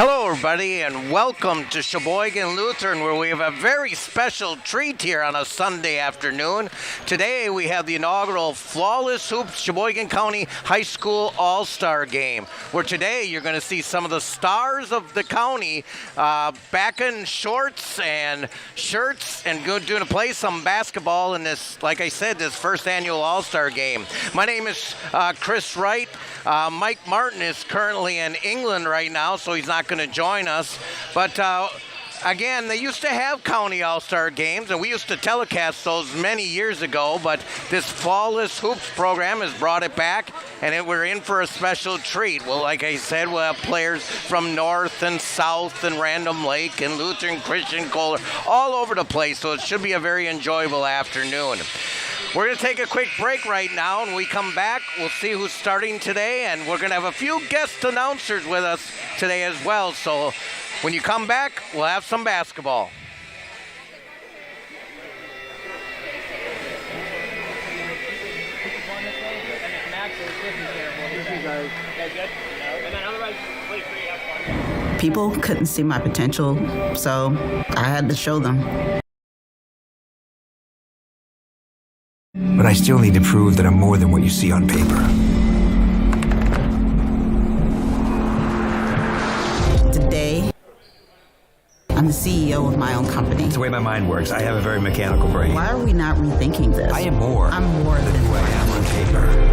Hello, everybody, and welcome to Sheboygan Lutheran, where we have a very special treat here on a Sunday afternoon. Today, we have the inaugural Flawless Hoops Sheboygan County High School All-Star Game, where today you're going to see some of the stars of the county back in shorts and shirts and going to play some basketball in this, like I said, this first annual All-Star Game. My name is Chris Wright. Mike Martin is currently in England right now, so he's not going to join us. But again, they used to have county all-star games, and we used to telecast those many years ago, but this Flawless Hoops program has brought it back, and we're in for a special treat. Well, like I said, we'll have players from North and South and Random Lake and Lutheran, Christian, Kohler, all over the place, so it should be a very enjoyable afternoon. We're going to take a quick break right now, and when we come back, we'll see who's starting today, and we're going to have a few guest announcers with us today as well. So when you come back, we'll have some basketball. People couldn't see my potential, so I had to show them. But I still need to prove that I'm more than what you see on paper. Today, I'm the CEO of my own company. It's the way my mind works. I have a very mechanical brain. Why are we not rethinking this? I am more. I'm more than who I am on paper.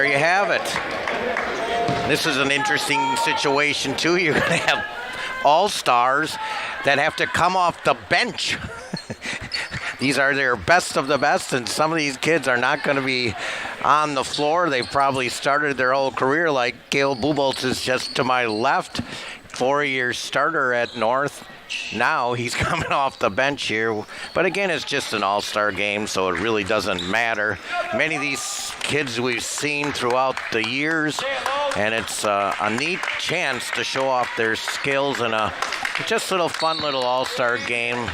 there you have it. This is an interesting situation, too. You're going to have all-stars that have to come off the bench. These are their best of the best, and some of these kids are not going to be on the floor. They've probably started their whole career, like Gail Buboltz is just to my left, 4-year starter at North. Now he's coming off the bench here. But again, it's just an all-star game, so it really doesn't matter. Many of these kids we've seen throughout the years, and it's a neat chance to show off their skills in a just little fun little all-star game.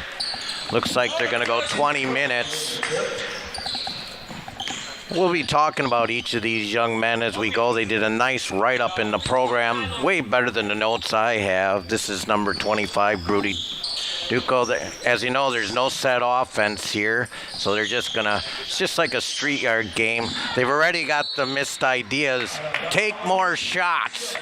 Looks like they're going to go 20 minutes. We'll be talking about each of these young men as we go. They did a nice write-up in the program, way better than the notes I have. This is number 25, Brody Duco. As you know, there's no set offense here, so they're just going to, it's just like a street yard game. They've already got the missed ideas. Take more shots.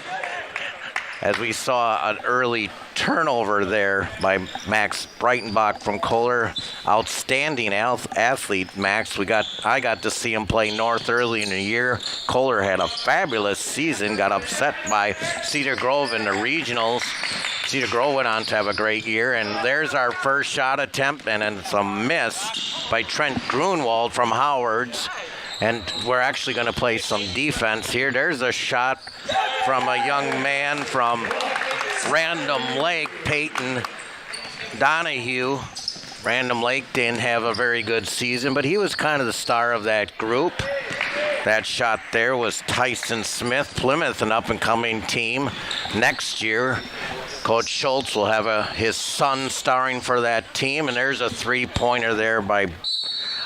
As we saw an early turnover there by Max Breitenbach from Kohler. Outstanding athlete, Max. I got to see him play North early in the year. Kohler had a fabulous season, got upset by Cedar Grove in the regionals. Cedar Grove went on to have a great year, and there's our first shot attempt, and it's a miss by Trent Grunwald from Howard's. And we're actually going to play some defense here. There's a shot from a young man from Random Lake, Peyton Donahue. Random Lake didn't have a very good season, but he was kind of the star of that group. That shot there was Tyson Smith. Plymouth, an up-and-coming team. Next year, Coach Schultz will have his son starring for that team, and there's a three-pointer there by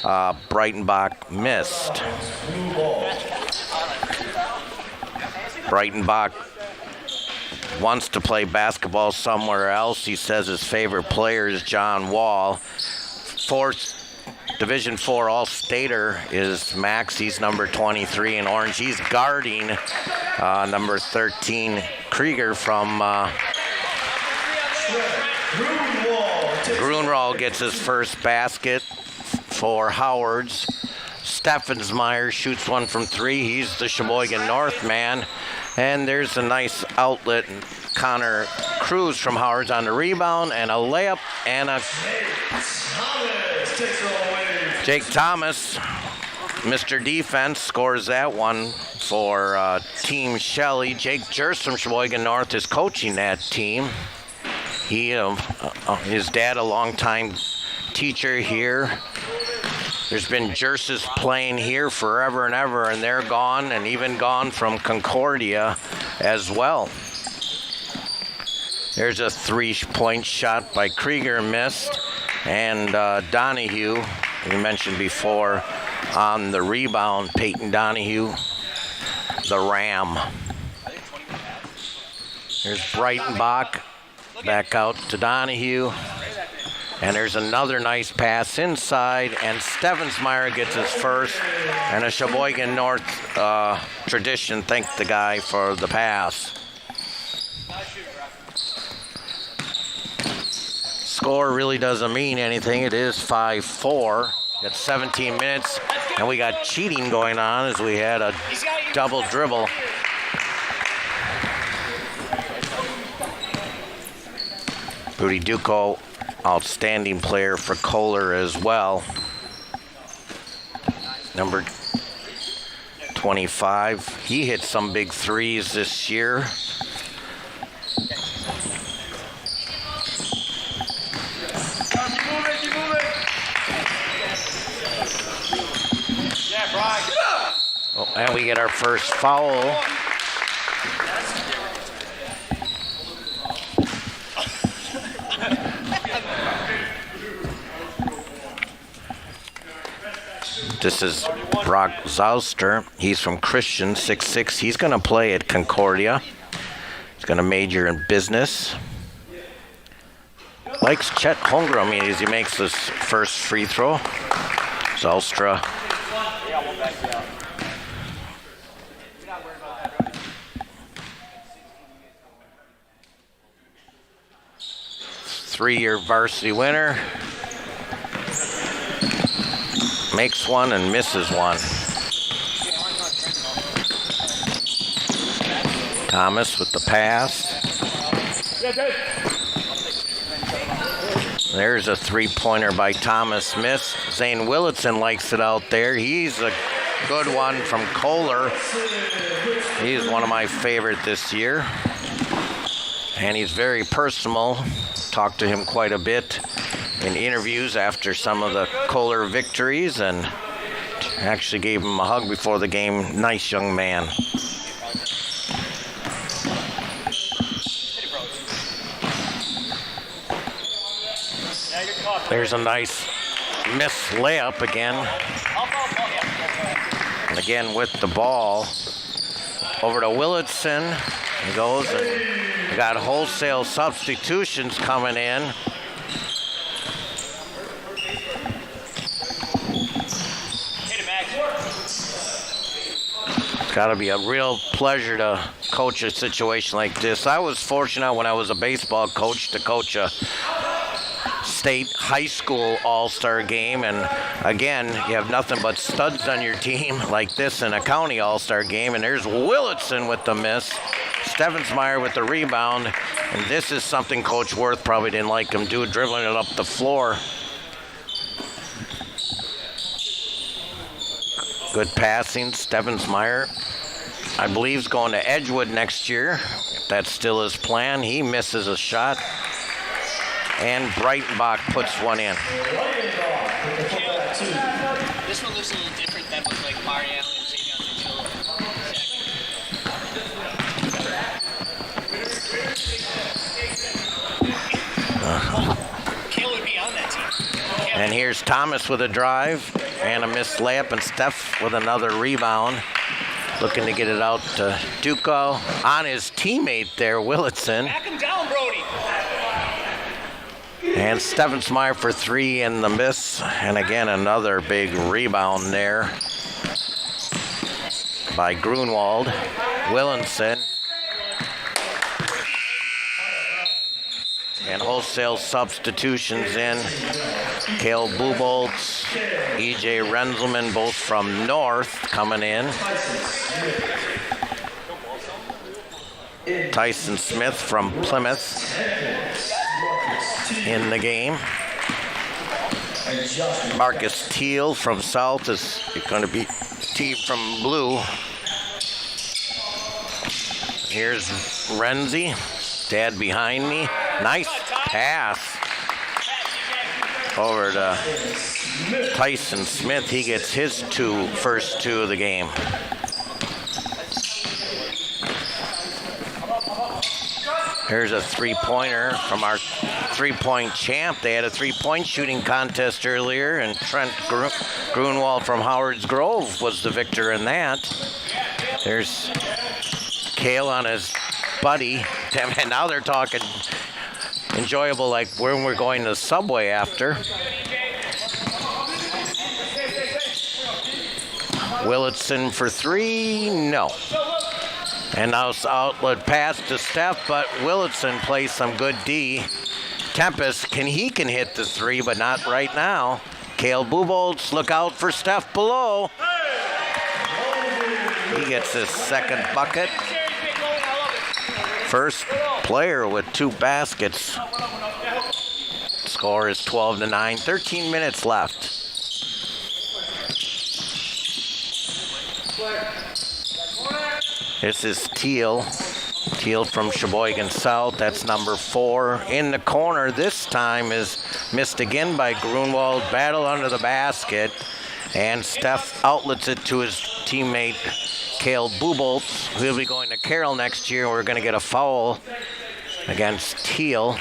Breitenbach missed. Breitenbach wants to play basketball somewhere else. He says his favorite player is John Wall. Division 4 All-Stater is Max. He's number 23 in orange. He's guarding number 13 Krieger from Grunwald gets his first basket for Howard's. Steffensmeyer shoots one from three. He's the Sheboygan North man. And there's a nice outlet. Connor Cruz from Howard's on the rebound, and a layup, and a Jake Thomas, Mr. Defense, scores that one for Team Shelley. Jake Jerst from Sheboygan North is coaching that team. He, his dad, a longtime teacher here. There's been Jerses playing here forever and ever, and they're gone, and even gone from Concordia as well. There's a three-point shot by Krieger, missed, and Donahue, we mentioned before, on the rebound, Peyton Donahue, the Ram. There's Breitenbach, back out to Donahue. And there's another nice pass inside, and Steffensmeyer gets his first. And a Sheboygan North tradition thanked the guy for the pass. Score really doesn't mean anything. It is 5-4. Got 17 minutes, and we got cheating going on as we had a double dribble. Rudy Duco, outstanding player for Kohler as well. Number 25, he hit some big threes this year. Oh, and we get our first foul. This is Brock Zauster. He's from Christian, 6'6". He's going to play at Concordia. He's going to major in business. Likes Chet Holmgren as he makes his first free throw. Zalstra. Three-year varsity winner. Makes one and misses one. Thomas with the pass. There's a three-pointer by Thomas. Miss. Zane Willitson likes it out there. He's a good one from Kohler. He's one of my favorite this year. And he's very personal. Talked to him quite a bit in interviews after some of the Kohler victories, and actually gave him a hug before the game. Nice young man. There's a nice missed layup again. And again with the ball. Over to Willitson. He goes, and we got wholesale substitutions coming in. It's got to be a real pleasure to coach a situation like this. I was fortunate when I was a baseball coach to coach a state high school all-star game, and again, you have nothing but studs on your team like this in a county all-star game, and there's Willitson with the miss. Stevensmeyer with the rebound, and this is something Coach Worth probably didn't like him do, dribbling it up the floor. Good passing. Stevensmeyer, I believe, is going to Edgewood next year. If that's still his plan. He misses a shot. And Breitenbach puts one in. This one looks a little different than with like Mariano and Xavier Kale would be on that team. And here's Thomas with a drive and a missed layup, and Steph with another rebound. Looking to get it out to Duco on his teammate there, Willitson. Back him down, Brody. And Stevensmeyer for three in the miss. And again, another big rebound there by Grunwald. Willitson. And wholesale substitutions in. Cale Buboltz, E.J. Renzelman, both from North, coming in. Tyson Smith from Plymouth in the game. Marcus Teal from South is going to be T from Blue. Here's Renzi, dad behind me. Nice pass over to Tyson Smith. He gets his first two of the game. Here's a three-pointer from our three-point champ. They had a three-point shooting contest earlier, and Trent Grunwald from Howard's Grove was the victor in that. There's Cale on his buddy. And now they're talking enjoyable, like when we're going to Subway after. Willitson for three, no. And now it's outlet pass to Steph, but Willitson plays some good D. Tempest, can hit the three, but not right now. Cale Buboltz, look out for Steph below. He gets his second bucket. First player with two baskets. Score is 12-9, 13 minutes left. This is Teal from Sheboygan South. That's number 4. In the corner this time is missed again by Grunwald. Battle under the basket. And Steph outlets it to his teammate, Cale Buboltz. He'll be going to Carroll next year. We're going to get a foul against Teal.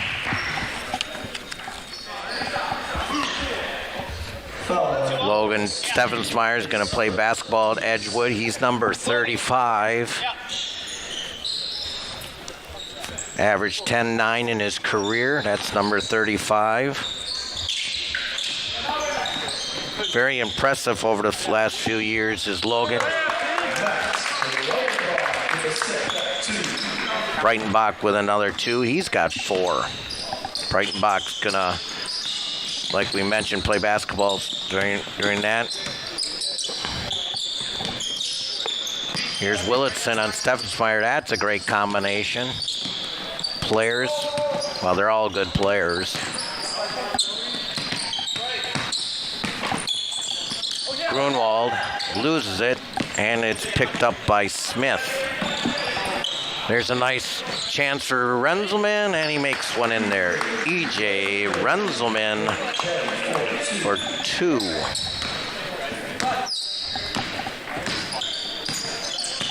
Logan Stevensmeyer is going to play basketball at Edgewood. He's number 35. Averaged 10-9 in his career. That's number 35. Very impressive over the last few years is Logan. Breitenbach with another 2. He's got 4. Breitenbach's going to, like we mentioned, play basketball during that. Here's Willitson on Steffensmeyer. That's a great combination. Players, well, they're all good players. Grunwald loses it, and it's picked up by Smith. There's a nice chance for Renzelman, and he makes one in there. E.J. Renzelman for 2.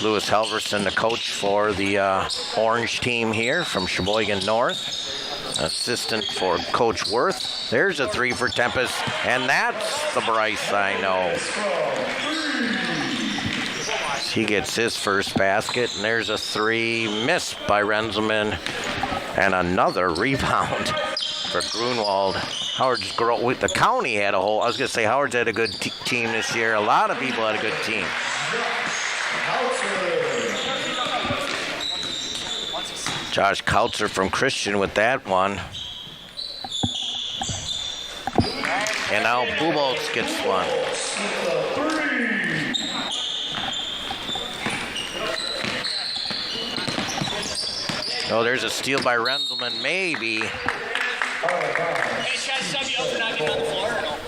Lewis Helverson, the coach for the Orange team here from Sheboygan North. Assistant for Coach Worth. There's a 3 for Tempest, and that's the Bryce I know. He gets his first basket, and there's a 3 missed by Renzelman, and another rebound for Grunwald. The county had Howard's had a good team this year. A lot of people had a good team. Josh Kautzer from Christian with that one. And now Buboltz gets one. Oh, there's a steal by Renzelman, maybe. Hey, he's trying to sub you up for not getting on the floor or no?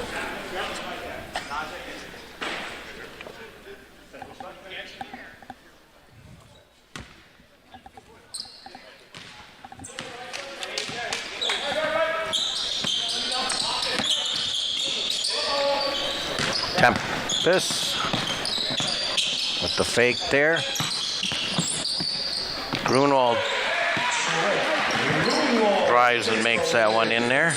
Tempest with the fake there. Grunwald drives and makes that one in there.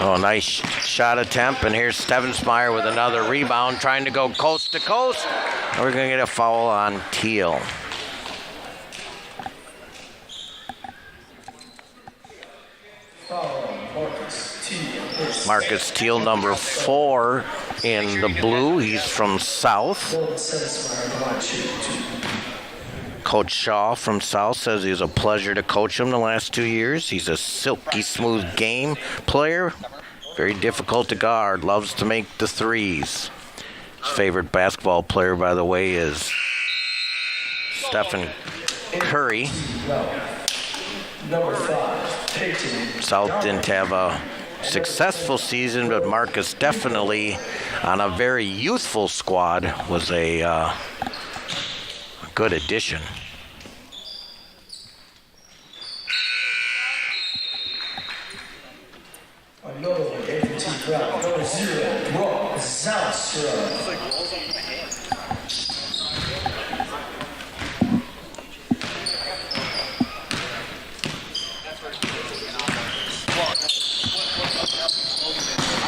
Oh, nice shot attempt, and here's Steffensmeyer with another rebound, trying to go coast to coast. We're going to get a foul on Teal. Marcus Teal, number 4 in the blue. He's from South. Coach Shaw from South says it was a pleasure to coach him the last 2 years. He's a silky smooth game player. Very difficult to guard. Loves to make the threes. His favorite basketball player, by the way, is Stephen Curry. South didn't have a successful season, but Marcus definitely, on a very youthful squad, was a good addition.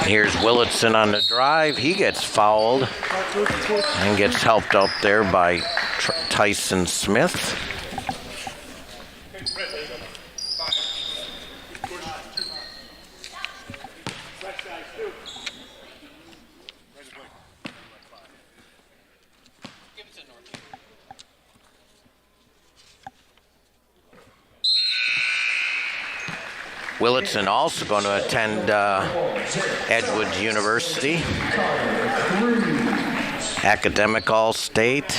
Here's Willitson on the drive. He gets fouled and gets helped up there by Tyson Smith. Willitson also going to attend Edgewood University. Academic All-State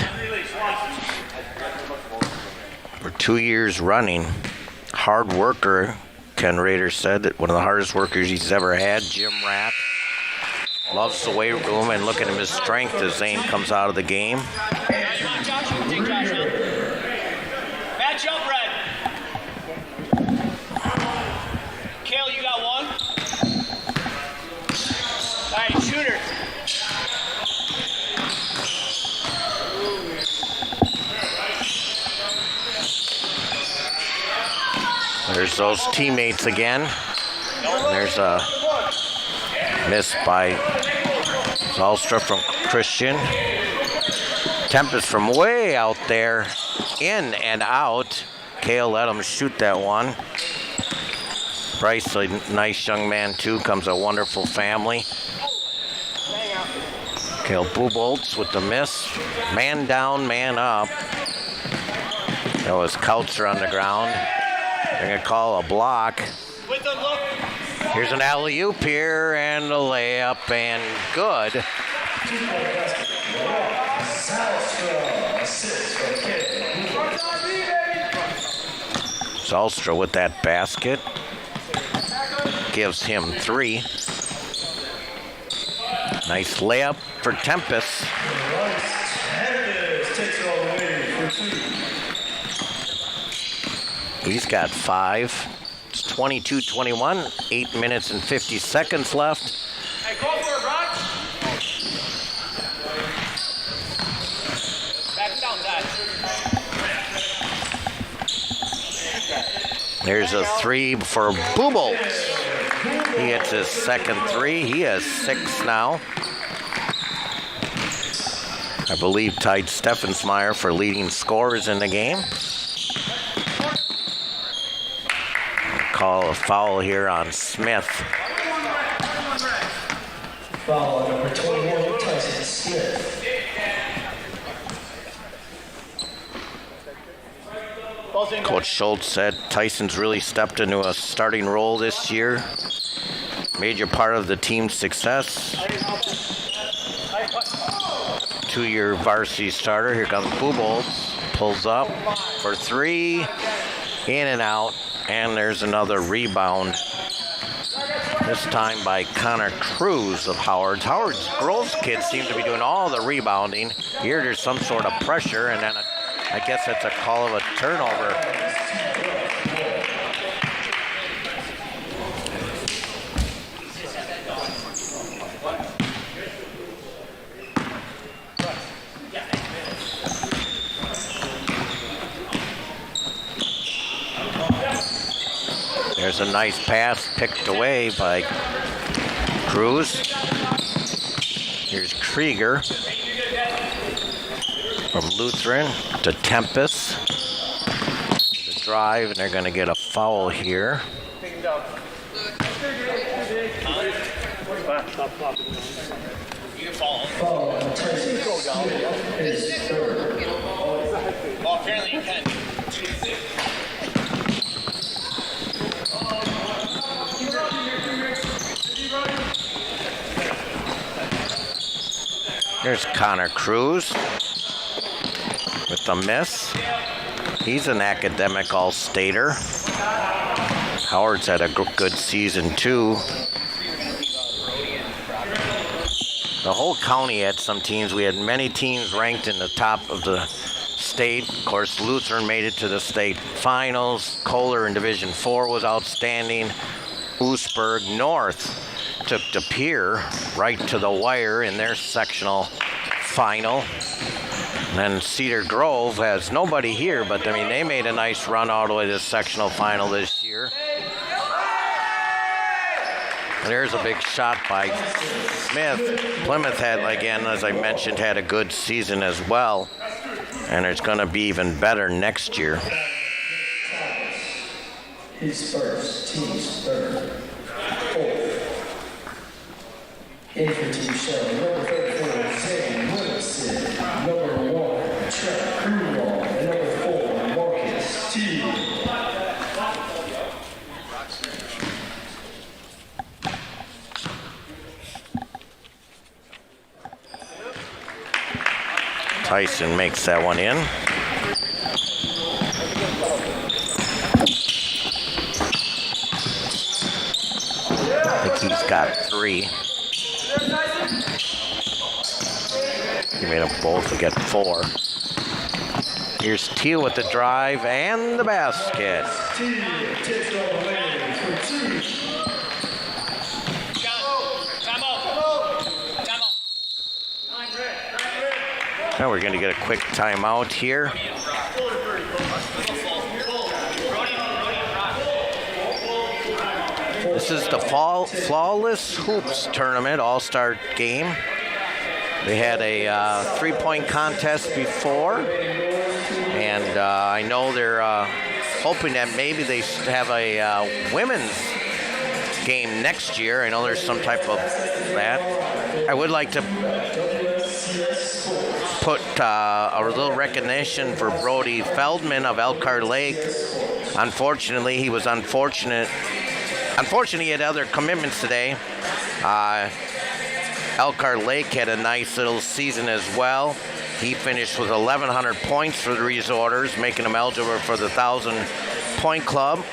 for 2 years running. Hard worker, Ken Rader said, that one of the hardest workers he's ever had. Gym rat. Loves the weight room, and look at him, his strength as Zane comes out of the game. Josh, take Josh now. Match up, Red. Kale, you got one? All right, shooter. There's those teammates again. And there's a miss by Zalstra from Christian. Tempest from way out there, in and out. Kale let him shoot that one. Bryce, a nice young man too, comes a wonderful family. Kale Buboltz with the miss. Man down, man up. That was Kautzer on the ground. They're going to call a block. With the look. Here's an alley-oop here and a layup and good. Zalstra with that basket. Gives him 3. Nice layup for Tempest. He's got 5. It's 22-21. 8 minutes and 50 seconds left. Hey, go for it, Rod. Back down, Dad. There's a 3 for Booble. He hits his second 3. He has 6 now. I believe tied Steffensmeyer for leading scorers in the game. Call a foul here on Smith. Foul on number 21, Tyson Smith. Coach Schultz said Tyson's really stepped into a starting role this year. Major part of the team's success. 2-year varsity starter. Here comes Booble. Pulls up for 3. In and out. And there's another rebound. This time by Connor Cruz of Howard's. Howard's Groves kids seem to be doing all the rebounding. Here there's some sort of pressure, and then I guess that's a call of a turnover. There's a nice pass picked away by Cruz. Here's Krieger from Lutheran to Tempest. The drive, and they're going to get a foul here. Foul on Tyson Smith is third. Well, apparently you can. There's Connor Cruz with the miss. He's an academic all-stater. Howard's had a good season too. The whole county had some teams. We had many teams ranked in the top of the state. Of course, Lutheran made it to the state finals. Kohler in Division 4 was outstanding. Oostburg North took De Pere right to the wire in their sectional final. And then Cedar Grove has nobody here, but I mean, they made a nice run all the way to the sectional final this year. And there's a big shot by Smith. Plymouth had, again, as I mentioned, had a good season as well. And it's going to be even better next year. His first, team's third. Fourth. In for Team Shell, number 34, Zane Wilson. Number 1, Trent Grunwald. And number 4, Marcus T. Tyson makes that one in. I think he's got 3. He made them both to get 4. Here's Teal with the drive and the basket. Now we're going to get a quick timeout here. This is the Flawless Hoops Tournament All-Star Game. They had a 3-point contest before, and I know they're hoping that maybe they have a women's game next year. I know there's some type of that. I would like to put a little recognition for Brody Feldman of Elkhart Lake. Unfortunately, he was unfortunate. Unfortunately, he had other commitments today. Elkhart Lake had a nice little season as well. He finished with 1,100 points for the Resorters, making him eligible for the 1,000-point club.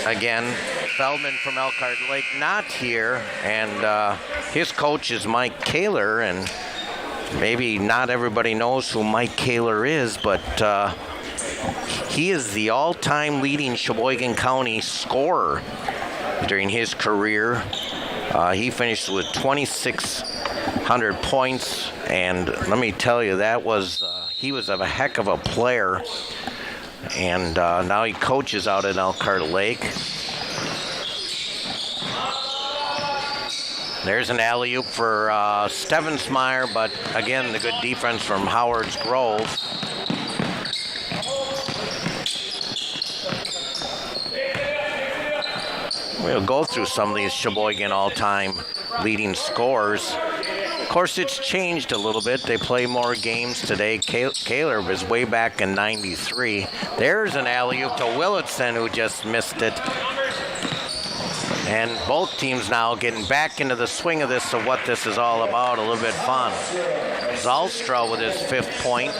Again, Feldman from Elkhart Lake not here, and his coach is Mike Kaler, and maybe not everybody knows who Mike Kaler is, but he is the all-time leading Sheboygan County scorer during his career. He finished with 2,600 points, and let me tell you, he was a heck of a player, and now he coaches out at Elkhart Lake. There's an alley-oop for Stevensmeyer, but again, the good defense from Howard's Grove. We'll go through some of these Sheboygan all-time leading scorers. Of course, it's changed a little bit. They play more games today. Kaler was way back in '93. There's an alley-oop to Willitson, who just missed it. And both teams now getting back into the swing of this, of what this is all about, a little bit fun. Zalstra with his 5th point.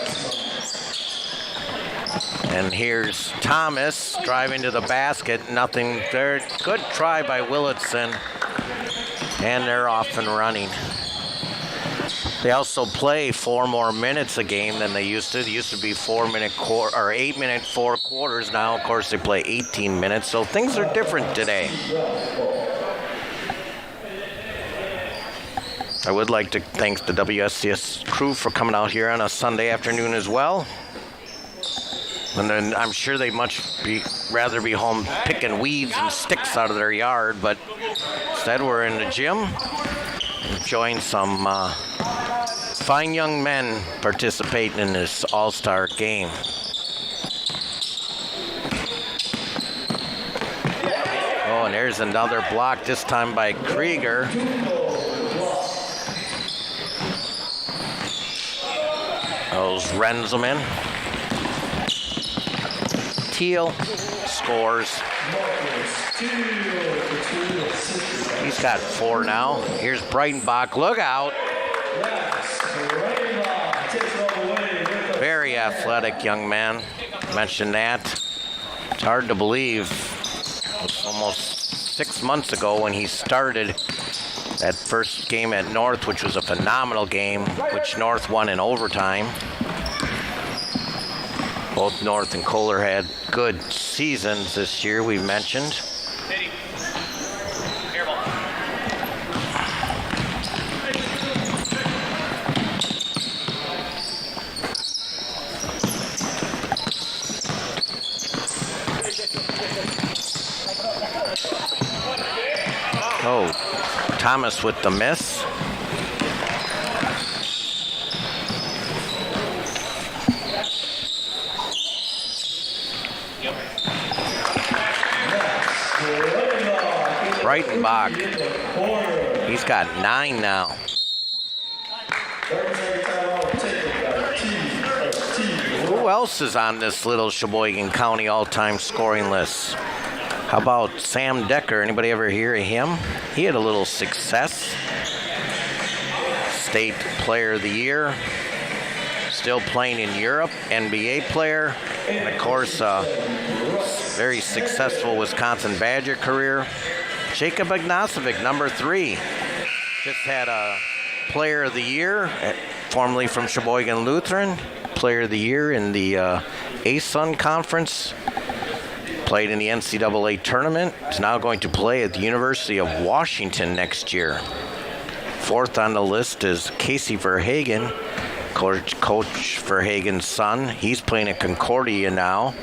And here's Thomas driving to the basket. Nothing there. Good try by Willitson. And they're off and running. They also play 4 more minutes a game than they used to. It used to be 8-minute 4 quarters. Now, of course, they play 18 minutes. So things are different today. I would like to thank the WSCS crew for coming out here on a Sunday afternoon as well. And then I'm sure they'd rather be home picking weeds and sticks out of their yard, but instead we're in the gym enjoying some fine young men participating in this all-star game. Oh, and there's another block, this time by Krieger. Those Renzelman. Teal scores. He's got 4 now. Here's Breitenbach. Look out. Very athletic young man. Mentioned that. It's hard to believe. It was almost 6 months ago when he started that first game at North, which was a phenomenal game, which North won in overtime. Both North and Kohler had good seasons this year, we mentioned. Oh, Thomas with the miss. Breitenbach, he's got 9 now. Who else is on this little Sheboygan County all-time scoring list? How about Sam Decker? Anybody ever hear of him? He had a little success. State Player of the Year. Still playing in Europe, NBA player. And of course, very successful Wisconsin Badger career. Jacob Ignacevic, number 3. Just had a Player of the Year, formerly from Sheboygan Lutheran. Player of the Year in the ASUN Conference. Played in the NCAA tournament. Is now going to play at the University of Washington next year. 4th on the list is Casey Verhagen, Coach Verhagen's son. He's playing at Concordia now.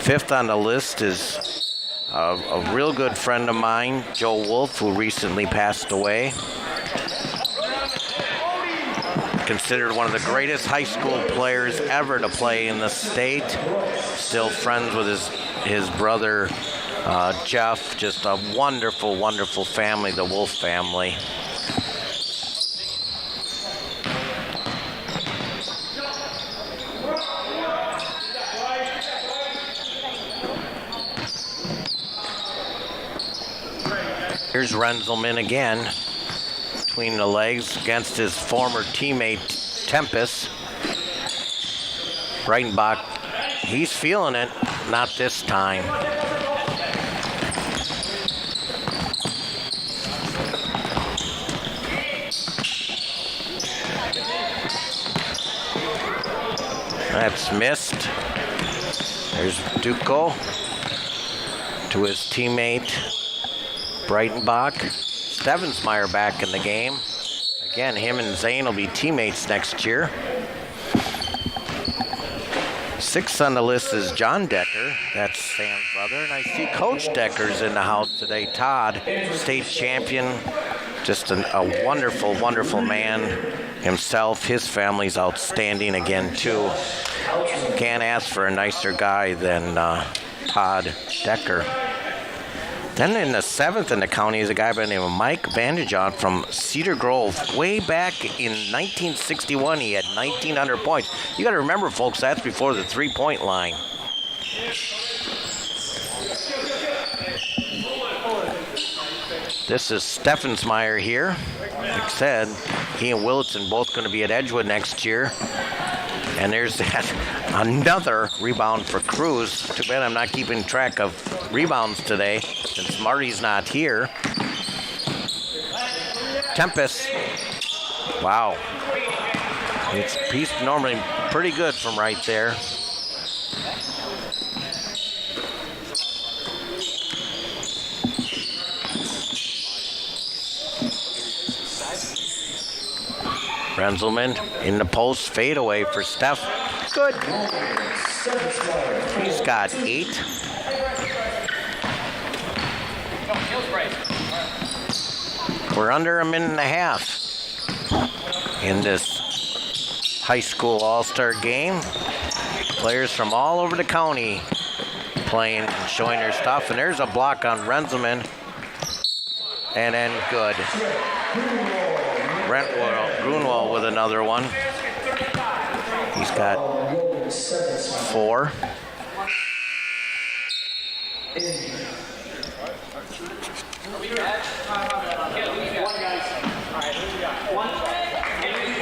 5th on the list is a real good friend of mine, Joe Wolf, who recently passed away. Considered one of the greatest high school players ever to play in the state. Still friends with his brother, Jeff. Just a wonderful, wonderful family, the Wolf family. Here's Renzelman again, between the legs against his former teammate Tempest. Breitenbach, he's feeling it, not this time. That's missed. There's Duco to his teammate Breitenbach. Stevensmeyer back in the game. Again, him and Zane will be teammates next year. 6th on the list is John Decker. That's Sam's brother. And I see Coach Decker's in the house today. Todd, state champion. Just a wonderful, wonderful man himself. His family's outstanding again, too. Can't ask for a nicer guy than Todd Decker. Then in the 7th in the county is a guy by the name of Mike Vanderjohn from Cedar Grove. Way back in 1961, he had 1,900 points. You got to remember, folks, that's before the three-point line. This is Steffensmeyer here. Like I said, he and Willitson both going to be at Edgewood next year. And there's that another rebound for Cruz. Too bad I'm not keeping track of rebounds today since Marty's not here. Tempest. Wow. He's normally pretty good from right there. Renzelman in the post, fade away for Steph. Good. He's got 8. We're under a minute and a half in this high school all-star game. Players from all over the county playing and showing their stuff. And there's a block on Renzelman. And then good. Grunwald with another one. He's got 4.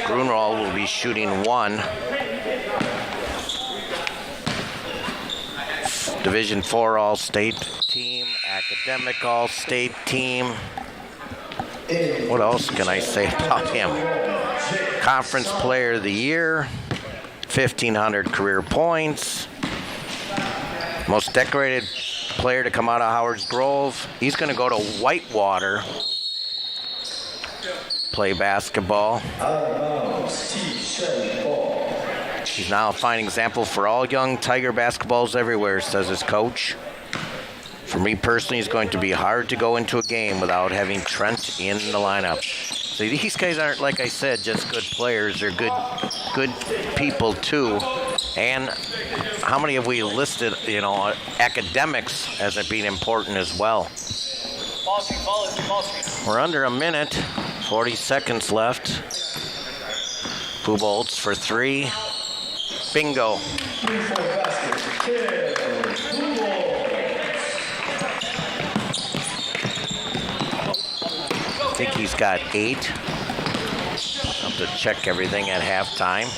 Grunwald will be shooting 1. Division 4 All-State team, academic All-State team. What else can I say about him? Conference Player of the Year, 1,500 career points, most decorated player to come out of Howard's Grove. He's going to go to Whitewater, play basketball. He's now a fine example for all young Tiger basketballs everywhere, says his coach. For me personally, it's going to be hard to go into a game without having Trent in the lineup. See, these guys aren't, like I said, just good players. They're good people, too. And how many have we listed, academics as it being important as well? We're under a minute, 40 seconds left. Pubolts for 3. Bingo. I think he's got 8. I'll have to check everything at halftime.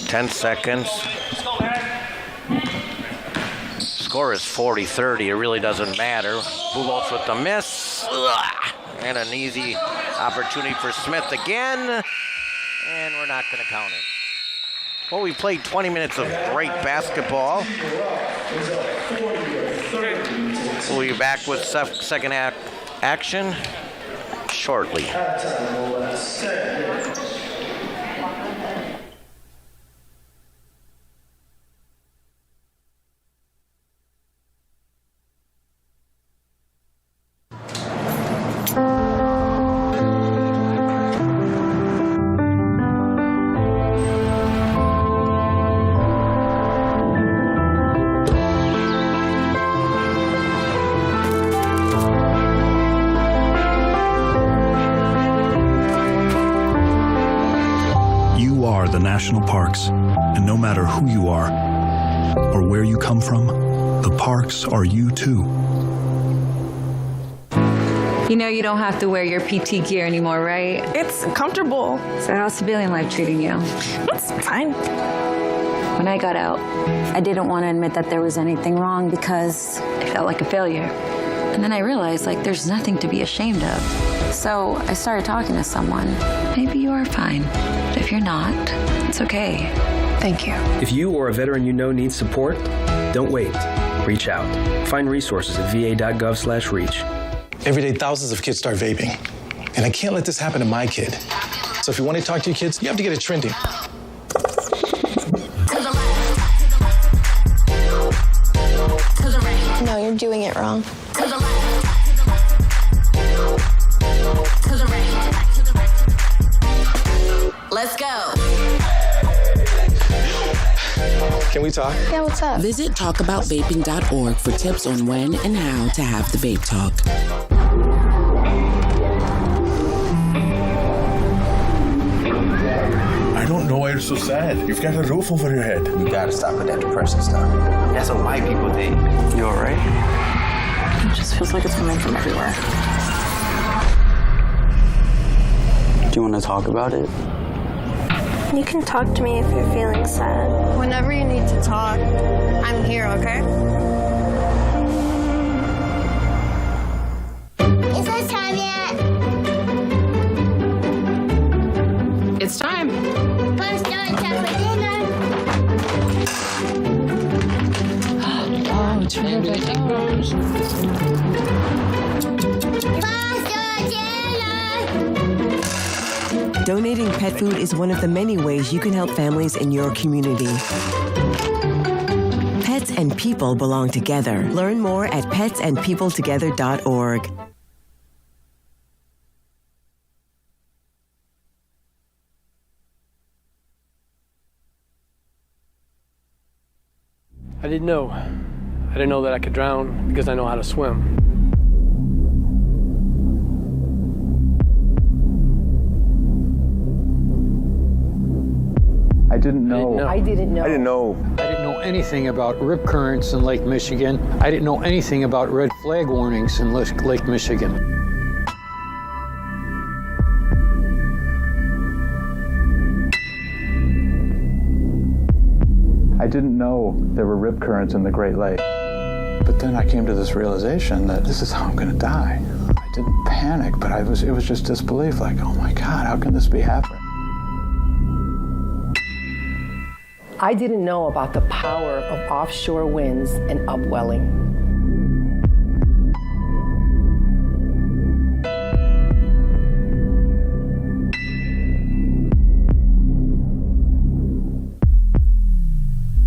Ten seconds. Score is 40-30. It really doesn't matter. Pubolts with the miss. Ugh. And an easy opportunity for Smith again. And we're not going to count it. Well, we played 20 minutes of great basketball. We'll be back with second action shortly. National parks, and And no matter who you are or where you come from, the parks are you too. You know you don't have to wear your PT gear anymore, right? It's comfortable. So how's civilian life treating you? It's fine. When I got out, I didn't want to admit that there was anything wrong because I felt like a failure. And then I realized, there's nothing to be ashamed of. So I started talking to someone. Maybe you are fine, but if you're not, it's okay. Thank you. If you or a veteran you know needs support, don't wait. Reach out. Find resources at va.gov/reach. Every day, thousands of kids start vaping. And I can't let this happen to my kid. So if you want to talk to your kids, you have to get it trending. No, you're doing it wrong. Let's go. Can we talk? Yeah, what's up? Visit talkaboutvaping.org for tips on when and how to have the vape talk. I don't know why you're so sad. You've got a roof over your head. You gotta stop with that depression stuff. That's what white people think. You alright? It just feels like it's coming from everywhere. Do you want to talk about it? You can talk to me if you're feeling sad. Whenever you need to talk, I'm here, okay? Is it time yet? It's time. Let's start time for dinner. Oh, it's really good. Donating pet food is one of the many ways you can help families in your community. Pets and people belong together. Learn more at petsandpeopletogether.org. I didn't know. I didn't know that I could drown because I know how to swim. I didn't know. I didn't know. I didn't know. I didn't know anything about rip currents in Lake Michigan. I didn't know anything about red flag warnings in Lake Michigan. I didn't know there were rip currents in the Great Lake. But then I came to this realization that this is how I'm gonna die. I didn't panic, but it was just disbelief, like, oh my God, how can this be happening? I didn't know about the power of offshore winds and upwelling.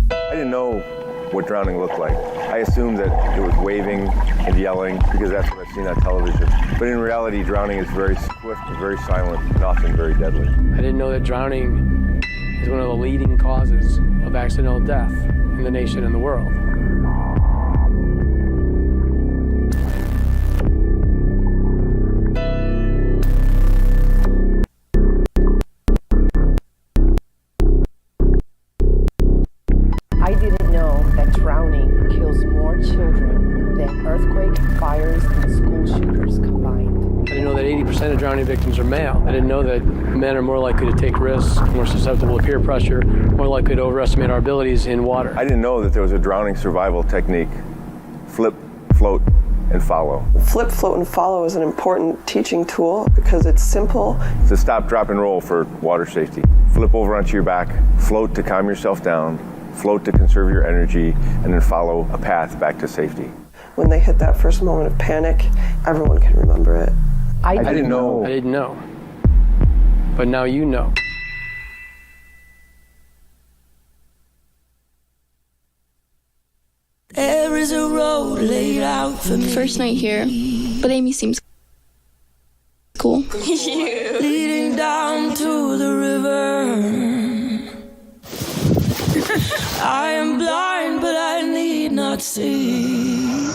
I didn't know what drowning looked like. I assumed that it was waving and yelling because that's what I've seen on television. But in reality, drowning is very swift, very silent, and often very deadly. I didn't know that drowning is one of the leading causes of accidental death in the nation and the world. I didn't know that drowning kills more children than earthquake, fires, and school shooters combined. I didn't know that 80% of drowning victims are male. I didn't know that men are more likely to take risks, more susceptible to peer pressure, more likely to overestimate our abilities in water. I didn't know that there was a drowning survival technique. Flip, float, and follow. Flip, float, and follow is an important teaching tool because it's simple. It's a stop, drop, and roll for water safety. Flip over onto your back, float to calm yourself down, float to conserve your energy, and then follow a path back to safety. When they hit that first moment of panic, everyone can remember it. I didn't know. I didn't know. But now you know. There is a road laid out for me. First night here, but Amy seems cool. Leading down to the river. I am blind, but I need not see.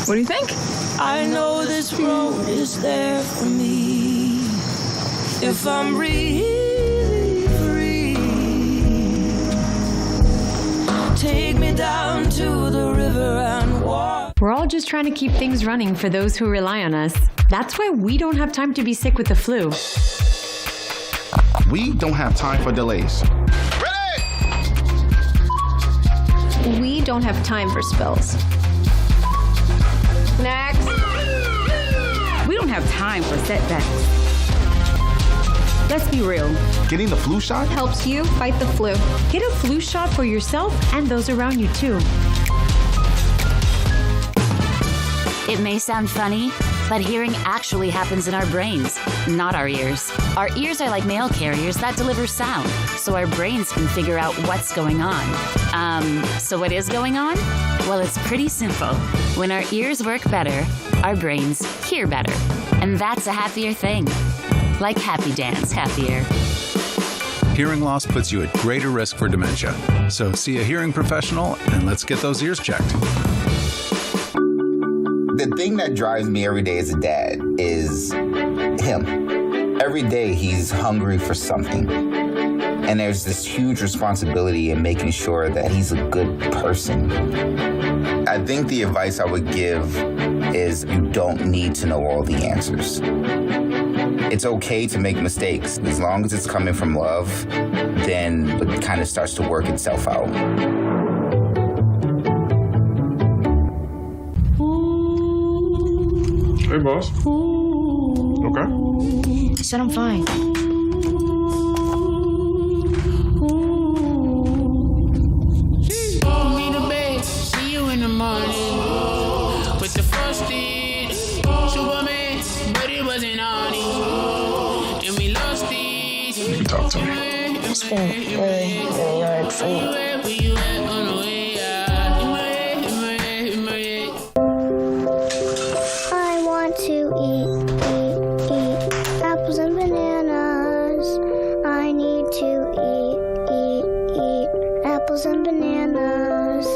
What do you think? I know this road is there for me. If I'm really free, down to the river and walk. We're all just trying to keep things running for those who rely on us. That's why we don't have time to be sick with the flu. We don't have time for delays. We don't have time for spills. Next. We don't have time for setbacks. Let's be real. Getting the flu shot helps you fight the flu. Get a flu shot for yourself and those around you too. It may sound funny, but hearing actually happens in our brains, not our ears. Our ears are like mail carriers that deliver sound, so our brains can figure out what's going on. So what is going on? Well, it's pretty simple. When our ears work better, our brains hear better. And that's a happier thing. Like Happy Dance Happier. Hearing loss puts you at greater risk for dementia. So see a hearing professional and let's get those ears checked. The thing that drives me every day as a dad is him. Every day he's hungry for something. And there's this huge responsibility in making sure that he's a good person. I think the advice I would give is you don't need to know all the answers. It's okay to make mistakes. As long as it's coming from love, then it kind of starts to work itself out. Hey, boss. Okay. I said I'm fine. Me the bed, see you in the morning. With the frosted Superman, but it wasn't on it. And we lost it. You can talk to me. It's been really hard for me. I want to eat apples and bananas. I need to eat apples and bananas.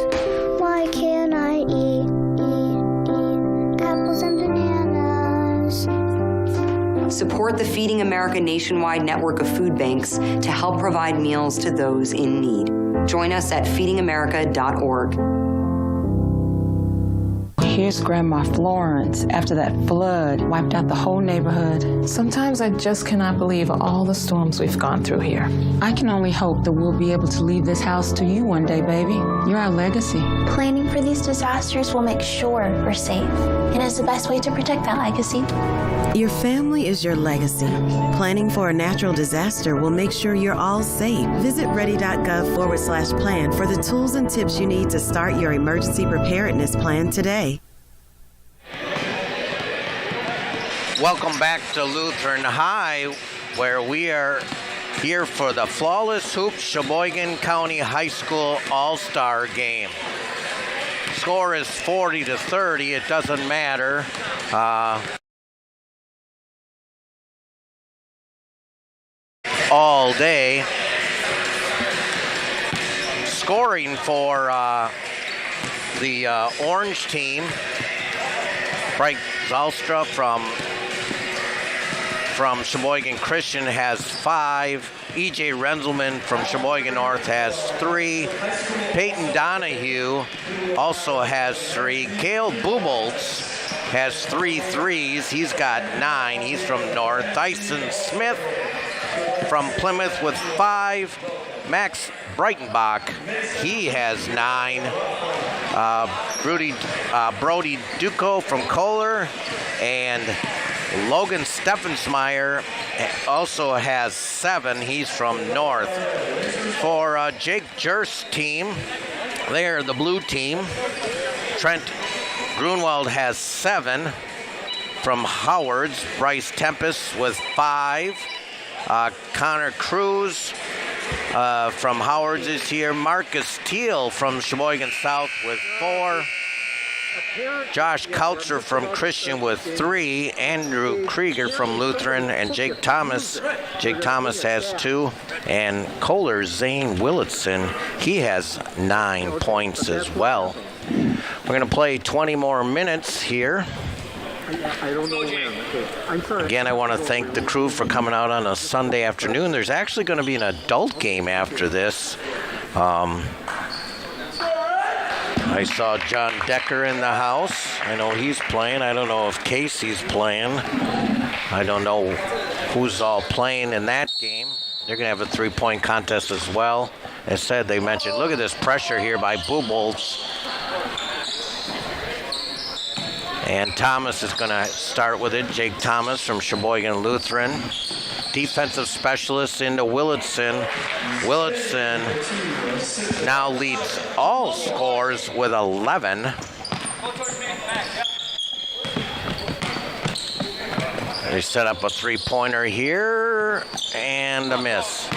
Why can't I eat apples and bananas? Support the Feeding America nationwide network of food banks to help provide meals to those in need. Join us at feedingamerica.org. Here's Grandma Florence after that flood wiped out the whole neighborhood. Sometimes I just cannot believe all the storms we've gone through here. I can only hope that we'll be able to leave this house to you one day, baby. You're our legacy. Planning for these disasters will make sure we're safe. And it's the best way to protect that legacy. Your family is your legacy. Planning for a natural disaster will make sure you're all safe. Visit ready.gov/plan for the tools and tips you need to start your emergency preparedness plan today. Welcome back to Lutheran High, where we are here for the Flawless Hoops Sheboygan County High School All-Star Game. Score is 40-30. It doesn't matter. All day. Scoring for the orange team, Frank Zalstra from Sheboygan Christian has 5. E.J. Renzelman from Sheboygan North has 3. Peyton Donahue also has 3. Cale Buboltz has 3 threes. He's got 9. He's from North. Tyson Smith from Plymouth with 5. Max Breitenbach, he has 9. Brody Duco from Kohler, and Logan Steffensmeyer also has 7. He's from North. For Jake Jerst's team, they're the blue team. Trent Grunwald has 7 from Howard's. Bryce Tempest with 5. Connor Cruz from Howard's is here. Marcus Teal from Sheboygan South with 4. Josh Kautzer from Christian with 3. Andrew Krieger from Lutheran, and Jake Thomas. Jake Thomas has 2. And Kohler's Zane Willitson, he has 9 points as well. We're going to play 20 more minutes here. I don't know when. I'm sorry. Again, I want to thank the crew for coming out on a Sunday afternoon. There's actually going to be an adult game after this. I saw John Decker in the house. I know he's playing. I don't know if Casey's playing. I don't know who's all playing in that game. They're going to have a three-point contest as well. As said, they mentioned, look at this pressure here by Bubolz. And Thomas is going to start with it. Jake Thomas from Sheboygan Lutheran. Defensive specialist into Willitson. Willitson now leads all scores with 11. They set up a three-pointer here and a miss.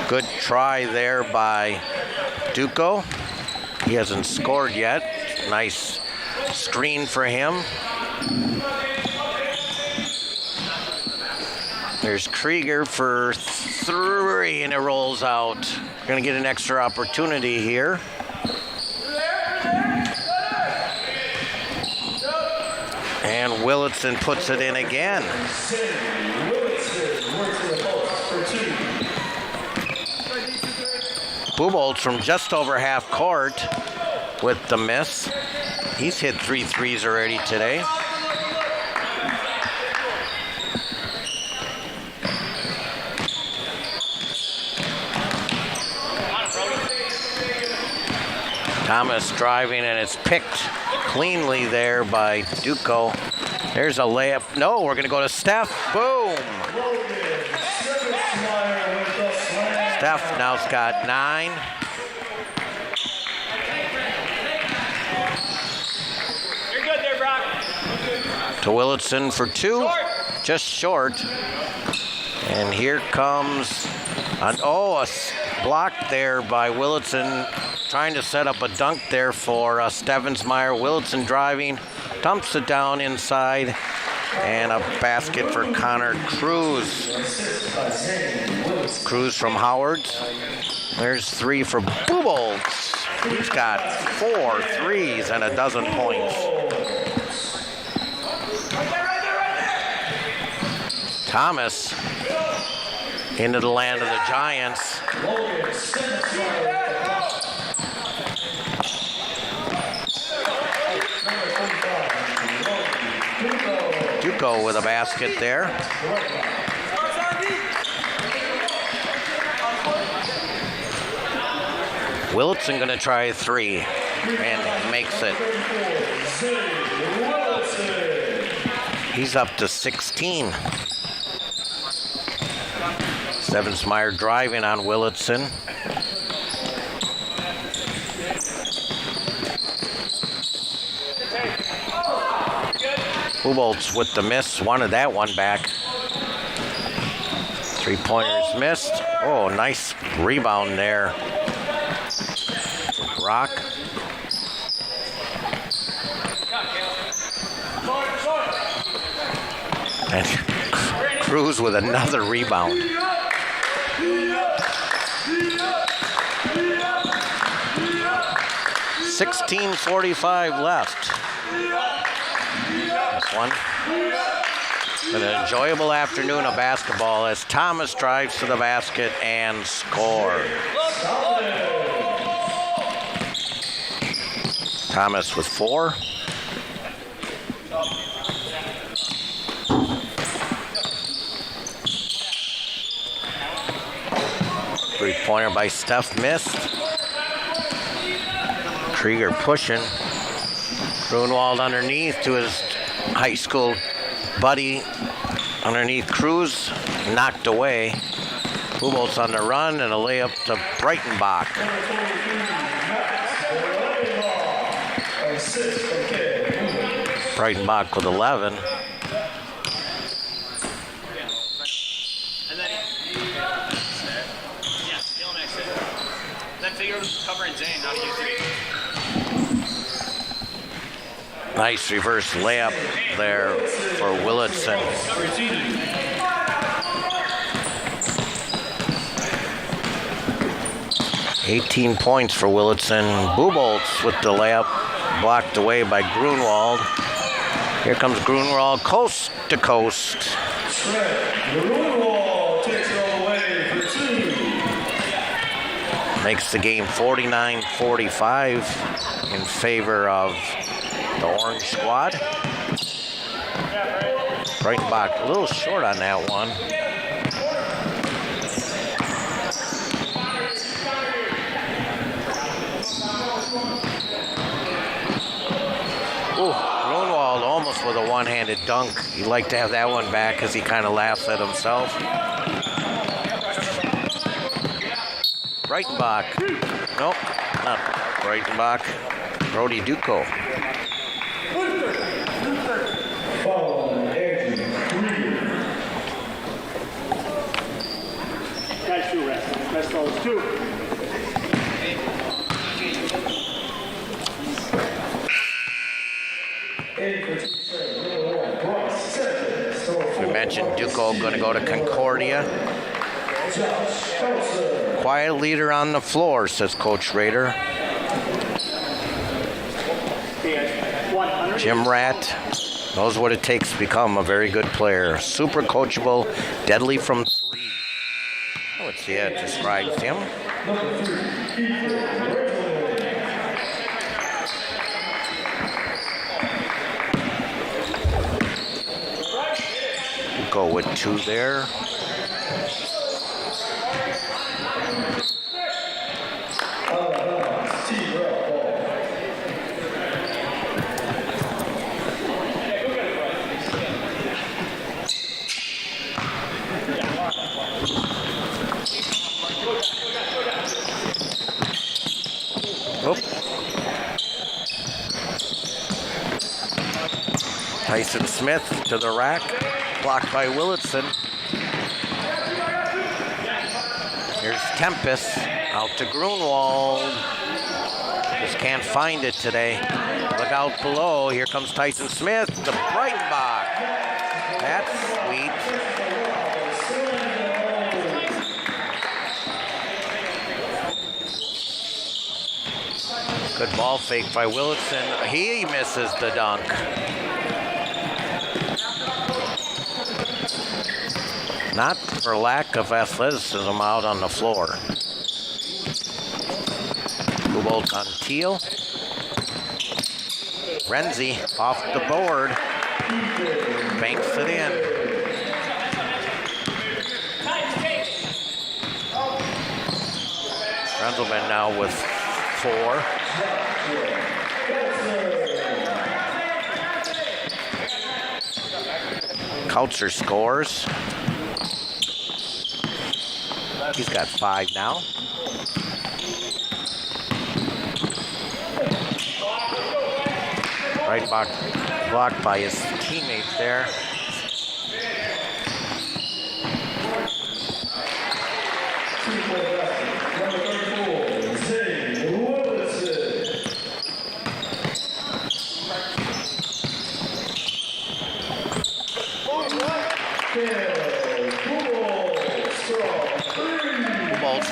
Good try there by Duco. He hasn't scored yet. Nice screen for him. There's Krieger for three, and it rolls out. Gonna get an extra opportunity here. And Willitson puts it in again. Bubolz from just over half court with the miss. He's hit 3 threes already today. Thomas driving, and it's picked cleanly there by Duco. There's a layup. No, we're going to go to Steph. Boom. Steph now's got 9. You're good there, Brock. To Willitson for 2. Just short. And here comes a block there by Willitson, trying to set up a dunk there for Stevensmeyer. Willitson driving, dumps it down inside, and a basket for Connor Cruz. Cruz from Howard. There's 3 for Bubolz. He's got 4 threes and a dozen points. Thomas into the land of the Giants. Duco with a basket there. Willitson going to try a 3 and makes it. He's up to 16. Stevensmeyer driving on Willitson. Bubolz with the miss, wanted that one back. 3-pointers missed. Oh, nice rebound there. Rock. And Cruz with another rebound. $16:45 left. This one. An enjoyable afternoon of basketball as Thomas drives to the basket and scores. Thomas with 4. Three-pointer by Steph missed. Krieger pushing. Grunwald underneath to his high school buddy. Underneath Cruz, knocked away. Bubolz on the run and a layup to Breitenbach. Breitenbach with 11. Nice reverse layup there for Willitson. $18 points for Willitson. Bubolz with the layup, blocked away by Grunwald. Here comes Grunwald, coast to coast. Makes the game 49-45 in favor of the Orange squad. Breitenbach a little short on that one. Ooh, Grunwald almost with a one-handed dunk. He'd like to have that one back because he kind of laughs at himself. Breitenbach. Nope, not Breitenbach. Brody Duco. Nice two, Rex. Nice those two. We mentioned Duco going to go to Concordia. Quiet leader on the floor, says Coach Rader. Jim Ratt knows what it takes to become a very good player. Super coachable, deadly from three. Let's see how it describes him. Go with two there. Tyson Smith to the rack, blocked by Willitson. Here's Tempest, out to Grunwald. Just can't find it today. Look out below, here comes Tyson Smith to Breitenbach. That's sweet. Good ball fake by Willitson. He misses the dunk. Not for lack of athleticism out on the floor. Hubolt on Teal. Renzi off the board. Banks it in. Renzelman now with 4. Kautzer scores. He's got 5 now. Breitenbach blocked by his teammates there.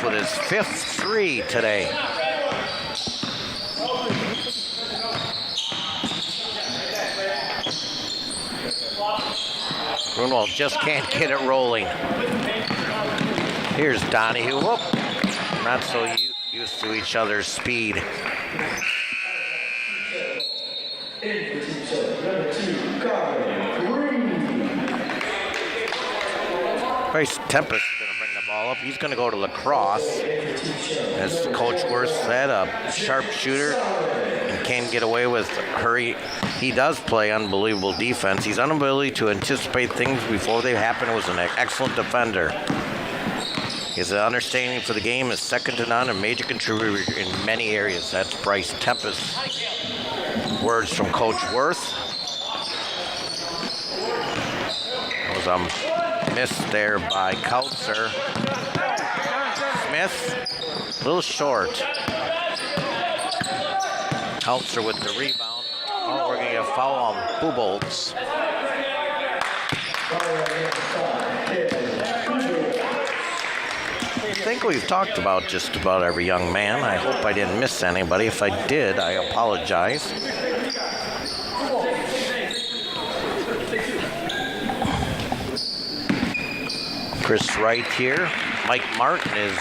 With his 5th 3 today. Grunwald just can't get it rolling. Here's Donahue. Whoop. Not so used to each other's speed. Bryce Tempest is going to bring the ball up. He's going to go to lacrosse. As Coach Worth said, a sharpshooter and can get away with hurry. He does play unbelievable defense. He's unable to anticipate things before they happen. Was an excellent defender. His understanding for the game is second to none, a major contributor in many areas. That's Bryce Tempest. Words from Coach Worth. That was miss there by Kautzer. Smith, a little short. Kautzer with the rebound. Oh, we're going to get a foul on Hubolts. I think we've talked about just about every young man. I hope I didn't miss anybody. If I did, I apologize. Chris Wright here. Mike Martin is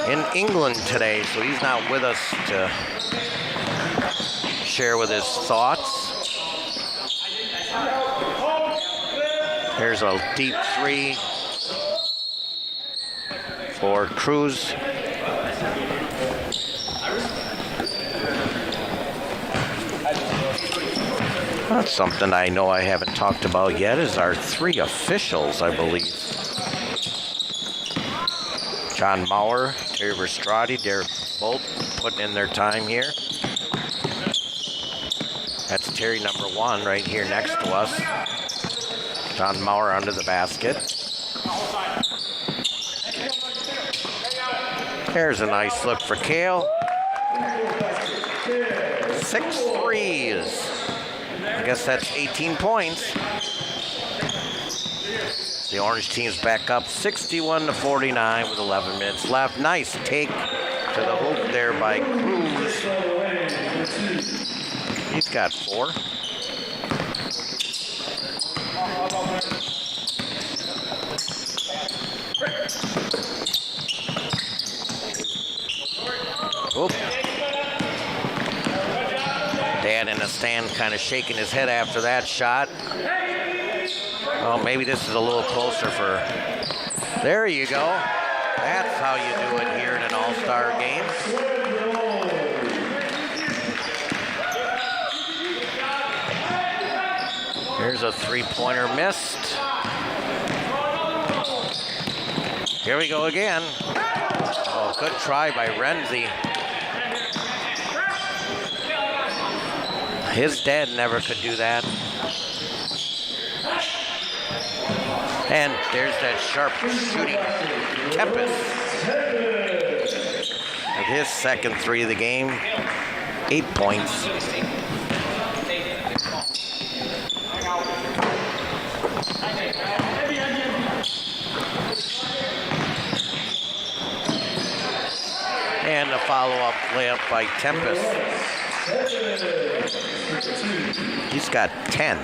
in England today, so he's not with us to share with his thoughts. Here's a deep three for Cruz. That's something I know I haven't talked about yet is our 3 officials, I believe. John Maurer, Terry Verstrati, Derek Bolt putting in their time here. That's Terry number 1 right here next to us. John Maurer under the basket. There's a nice look for Kale. 6 threes. I guess that's 18 points. The orange team's back up 61-49 with 11 minutes left. Nice take to the hoop there by Cruz. He's got 4. Oop. Dan in the stand kind of shaking his head after that shot. Oh, maybe this is a little closer for... There you go. That's how you do it here in an all-star game. Here's a three-pointer missed. Here we go again. Oh, good try by Renzi. His dad never could do that. And there's that sharp shooting Tepes. With his second 3 of the game, 8 points. And a follow-up layup by Tempest. He's got 10.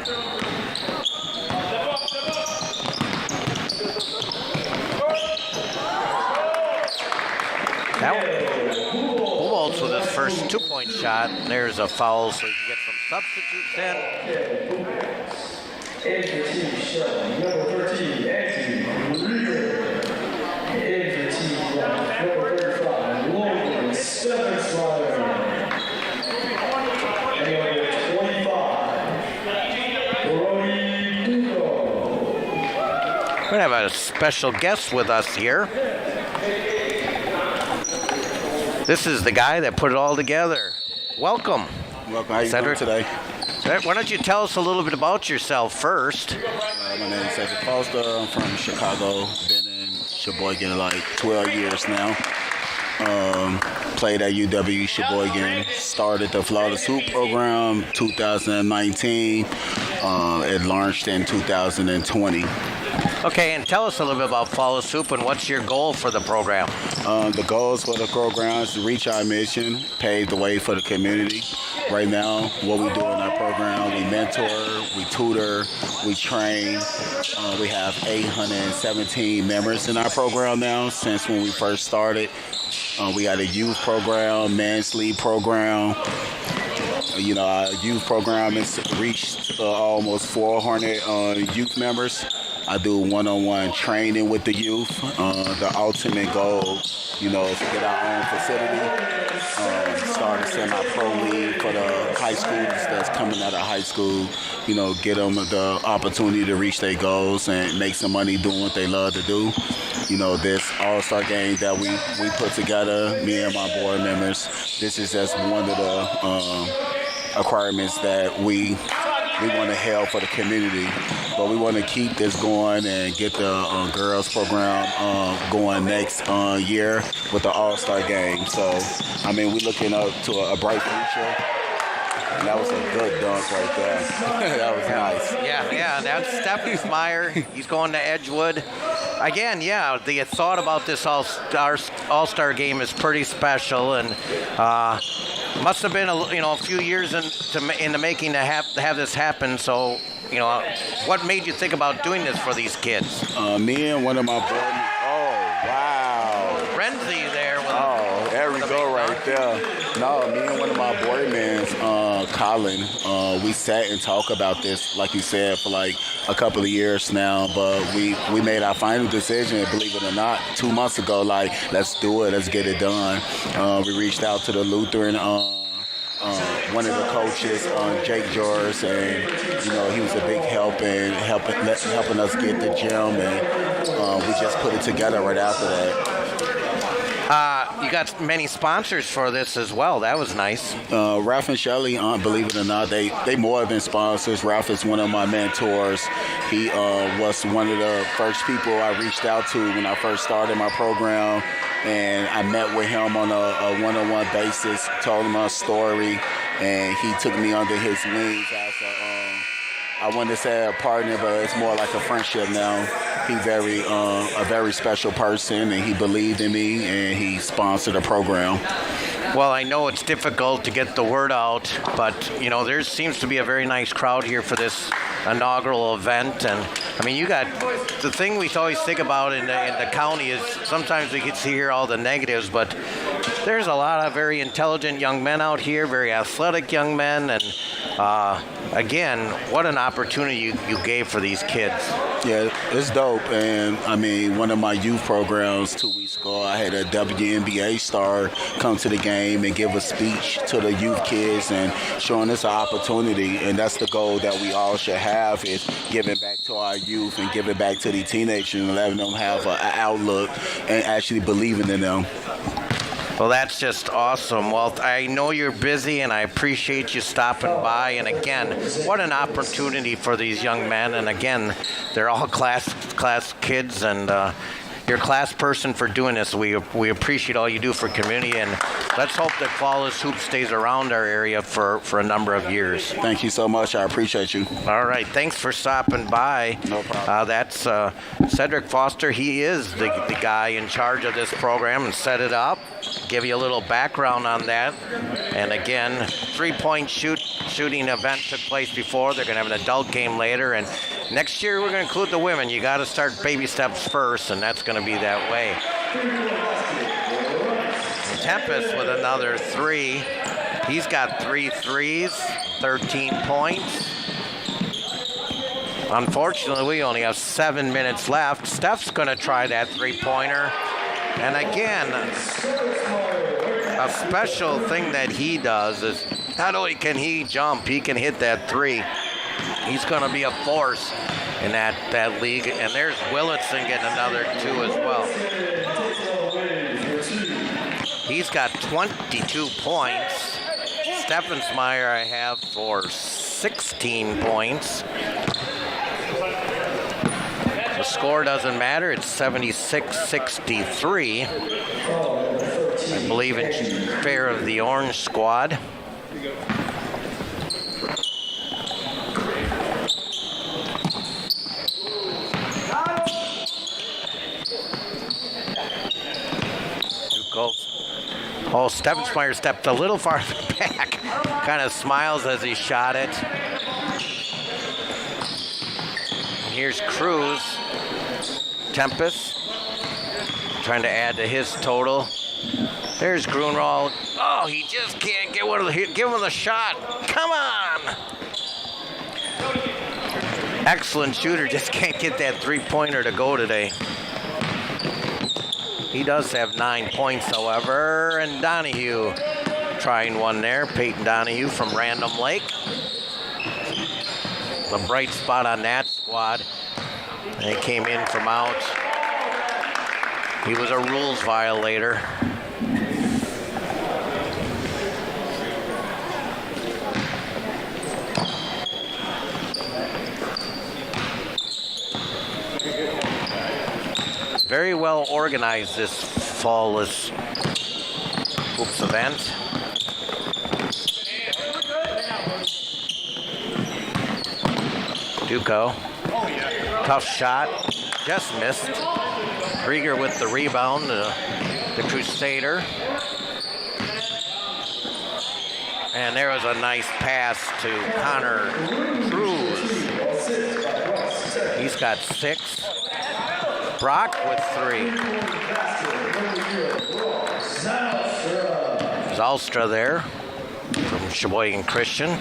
Now, Buboltz with his first 2-point shot. There's a foul, so you can get some substitutes in. We're going to have a special guest with us here. This is the guy that put it all together. Welcome. Welcome. How you doing today? Cedric, why don't you tell us a little bit about yourself first? My name is Cedric Foster. I'm from Chicago. Been in Sheboygan like 12 years now. Played at UW Sheboygan. Started the Flawless Hoop program 2019. It launched in 2020. Okay, and tell us a little bit about Flawless Hoop and what's your goal for the program? The goals for the program is to reach our mission, pave the way for the community. Right now, what we do in our program, we mentor, we tutor, we train. We have 817 members in our program now since when we first started. We got a youth program, men's league program. Our youth program has reached almost 400 youth members. I do one-on-one training with the youth. The ultimate goal, is to get our own facility. Start a semi-pro league for the high schoolers that's coming out of high school. Get them the opportunity to reach their goals and make some money doing what they love to do. This all-star game that we put together, me and my board members, this is just one of the requirements that we want to help for the community, but we want to keep this going and get the girls program going next year with the All-Star game. So, we're looking up to a bright future. And that was a good dunk right there. That was nice. Yeah, that's Stephen Meyer. He's going to Edgewood. Again, the thought about this All-Star game is pretty special, and must have been a few years in the making to have this happen. So, what made you think about doing this for these kids? Me and one of my boys. Oh, wow. Renzi there with Yeah. No, me and one of my board men, Colin, we sat and talked about this, like you said, for like a couple of years now. But we made our final decision, believe it or not, 2 months ago. Like, let's do it. Let's get it done. We reached out to the Lutheran. One of the coaches, Jake George, and he was a big help in helping us get the gym, and we just put it together right after that. You got many sponsors for this as well. That was nice. Ralph and Shelley, believe it or not, they more than sponsors. Ralph is one of my mentors. He was one of the first people I reached out to when I first started my program. And I met with him on a one-on-one basis, told him my story, and he took me under his wings as I wanted to say a partner, but it's more like a friendship now. He's a very special person, and he believed in me, and he sponsored the program. Well, I know it's difficult to get the word out, but, there seems to be a very nice crowd here for this inaugural event. And, you got the thing we always think about in the county is sometimes we get to hear all the negatives, but there's a lot of very intelligent young men out here, very athletic young men. And, again, what an opportunity you gave for these kids. Yeah, it's dope. And, one of my youth programs 2 weeks ago, I had a WNBA star come to the game and give a speech to the youth kids and showing us an opportunity. And that's the goal that we all should have, is giving back to our youth and giving back to the teenagers and letting them have an outlook and actually believing in them. Well, that's just awesome. Well, I know you're busy, and I appreciate you stopping by. And again, what an opportunity for these young men. And again, they're all class kids, and you're a class person for doing this. We appreciate all you do for community, and let's hope that Flawless Hoop stays around our area for a number of years. Thank you so much. I appreciate you. All right. Thanks for stopping by. No problem. That's Cedric Foster. He is the guy in charge of this program and set it up. Give you a little background on that. And again, 3-point shooting event took place before. They're going to have an adult game later. And next year, we're going to include the women. You got to start baby steps first, and that's going to be that way. Tempest with another 3. He's got 3 threes, 13 points. Unfortunately, we only have 7 minutes left. Steph's going to try that 3-pointer. And again, a special thing that he does is not only can he jump, he can hit that 3. He's going to be a force in that league. And there's Willitson getting another 2 as well. He's got 22 points. Steffensmeyer I have for 16 points. The score doesn't matter. It's 76-63. I believe in favor of the orange squad. Oh, Steffensmeyer stepped a little farther back. Kind of smiles as he shot it. And here's Cruz. Tempest trying to add to his total. There's Grunwald. Oh, he just can't get one of the. Give him the shot. Come on. Excellent shooter. Just can't get that 3-pointer to go today. He does have 9 points, however. And Donahue trying one there. Peyton Donahue from Random Lake. The bright spot on that squad. And he came in from out. He was a rules violator. Very well organized, this Flawless Hoops event. Duco. Tough shot. Just missed. Rieger with the rebound, the Crusader. And there was a nice pass to Connor Cruz. He's got 6. Brock with 3. Zalstra there from Sheboygan Christian.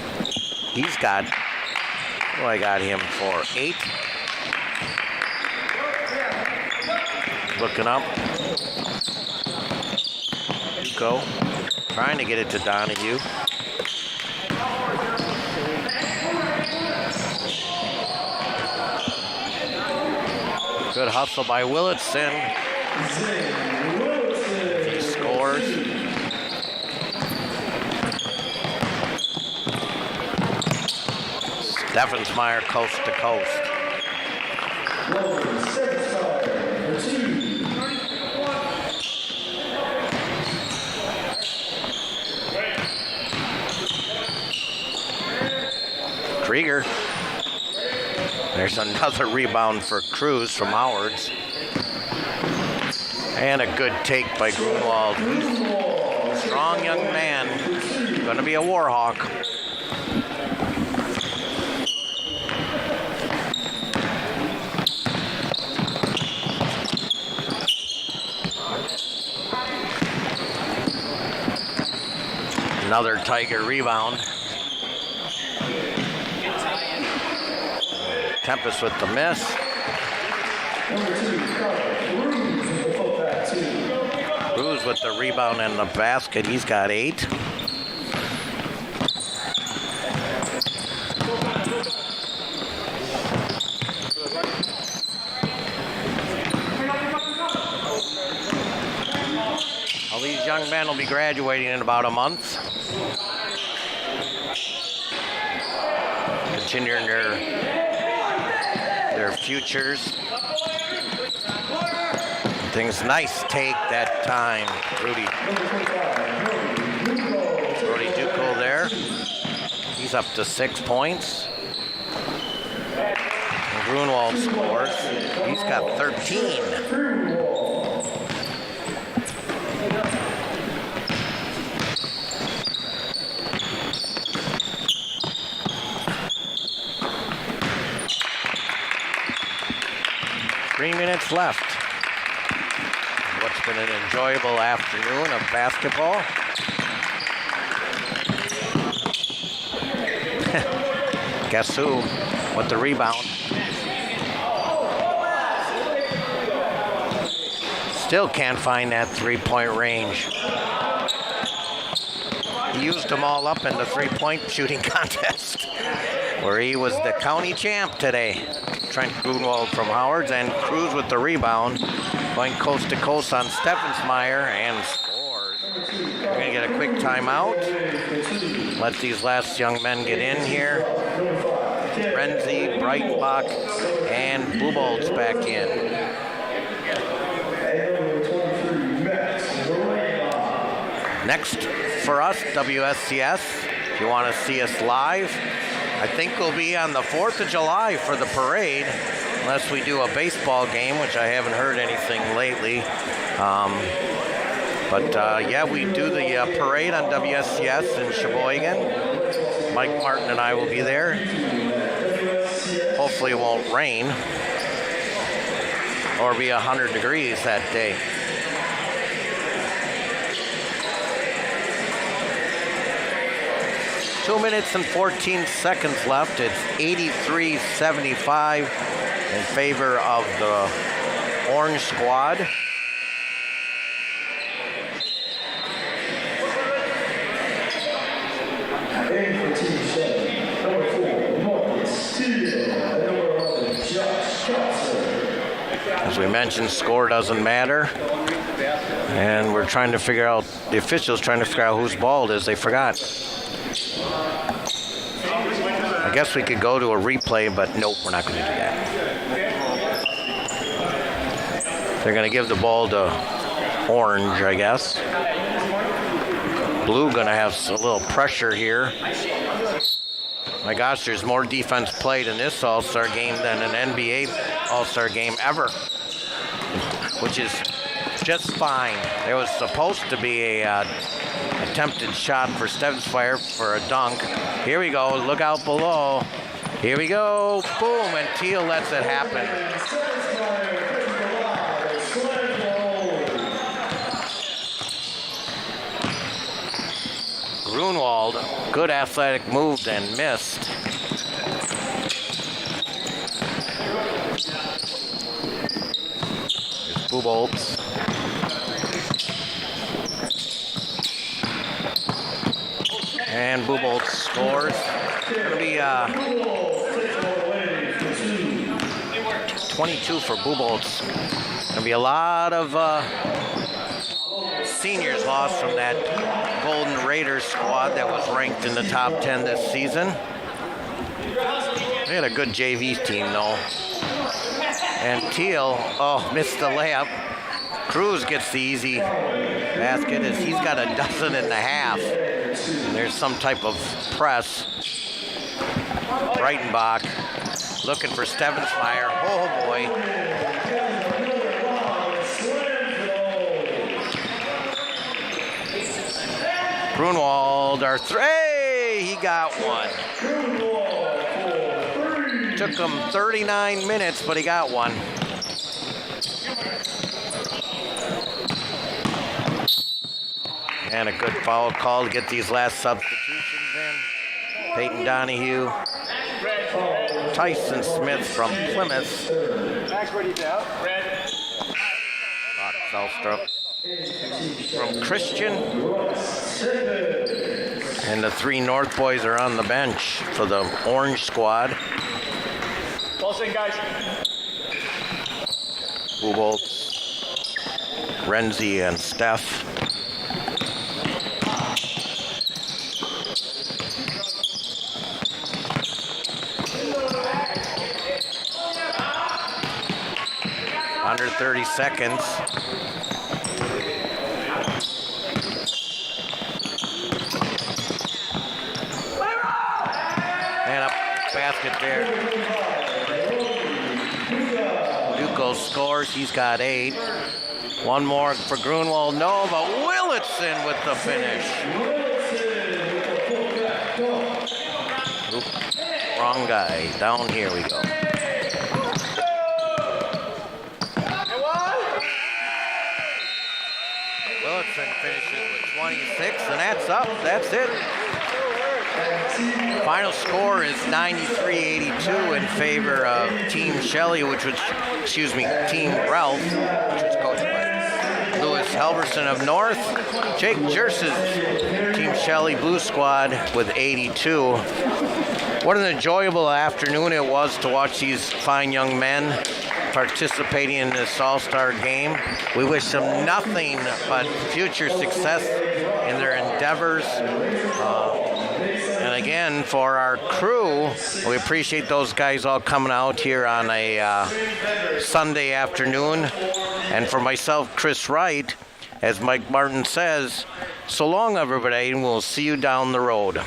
He's got, what do I got him for? 8. Looking up. Go. Trying to get it to Donahue. Good hustle by Willitson. He scores. Steffensmeyer coast to coast. Krieger. There's another rebound for Cruz from Howards. And a good take by Grunwald. Strong young man. Going to be a Warhawk. Another Tiger rebound. Tempest with the miss. Cruz with the rebound and the basket. He's got 8. All these young men will be graduating in about a month. Continuing their futures. Things nice take that time. Rudy Duco there. He's up to 6 points. And Grunwald scores. He's got 13. Minutes left. What's been an enjoyable afternoon of basketball. Guess who with the rebound? Still can't find that 3-point range. He used them all up in the 3-point shooting contest, where he was the county champ today. Trent Grunwald from Howards, and Cruz with the rebound, going coast to coast on Steffensmeyer and scores. We're going to get a quick timeout. Let these last young men get in here. Renzi, Breitenbach, and Bubolt's back in. Next for us, WSCS. If you want to see us live, I think we'll be on the 4th of July for the parade, unless we do a baseball game, which I haven't heard anything lately. Yeah, we do the parade on WSCS in Sheboygan. Mike Martin and I will be there. Hopefully it won't rain or be 100 degrees that day. Two minutes and 14 seconds left. It's 83-75 in favor of the Orange squad. As we mentioned, score doesn't matter. And we're trying to figure out, the officials trying to figure out whose ball it is. They forgot. I guess we could go to a replay, but nope, we're not going to do that. They're going to give the ball to Orange, I guess. Blue going to have a little pressure here. My gosh, there's more defense played in this All-Star game than an NBA All-Star game ever, which is just fine. There was supposed to be a attempted shot for Steffensmeyer for a dunk. Here we go, look out below. Here we go, boom, and Teal lets it happen. Grunwald, good athletic move and missed. Here's Buboltz. And Buboltz scores. It's going to be 22 for Buboltz. Going to be a lot of seniors lost from that Golden Raiders squad that was ranked in the top 10 this season. They had a good JV team, though. And Teal, missed the layup. Cruz gets the easy basket as he's got 12.5. And there's some type of press. Breitenbach looking for Stevensmeyer. Oh, boy. Grunwald, our three, he got one. Took him 39 minutes, but he got one. And a good foul call to get these last substitutions in. Peyton Donahue, Tyson Smith from Plymouth. Selstrup from Christian. And the 3 North boys are on the bench for the Orange squad. Close in, guys. Buboltz, Renzi, and Steph. Under 30 seconds. And a basket there. Duco scores. He's got 8. One more for Grunwald. No, but Willitson with the finish. Oop, wrong guy. Down here we go. Willitson finishes with 26, and that's up. That's it. Final score is 93-82 in favor of Team Shelley, Team Ralph, which was coached by Lewis Halverson of North. Jake Jerse's Team Shelley Blue Squad with 82. What an enjoyable afternoon it was to watch these fine young men participating in this all-star game. We wish them nothing but future success in their endeavors. And again, for our crew, we appreciate those guys all coming out here on a Sunday afternoon. And for myself, Chris Wright, as Mike Martin says, so long, everybody, and we'll see you down the road.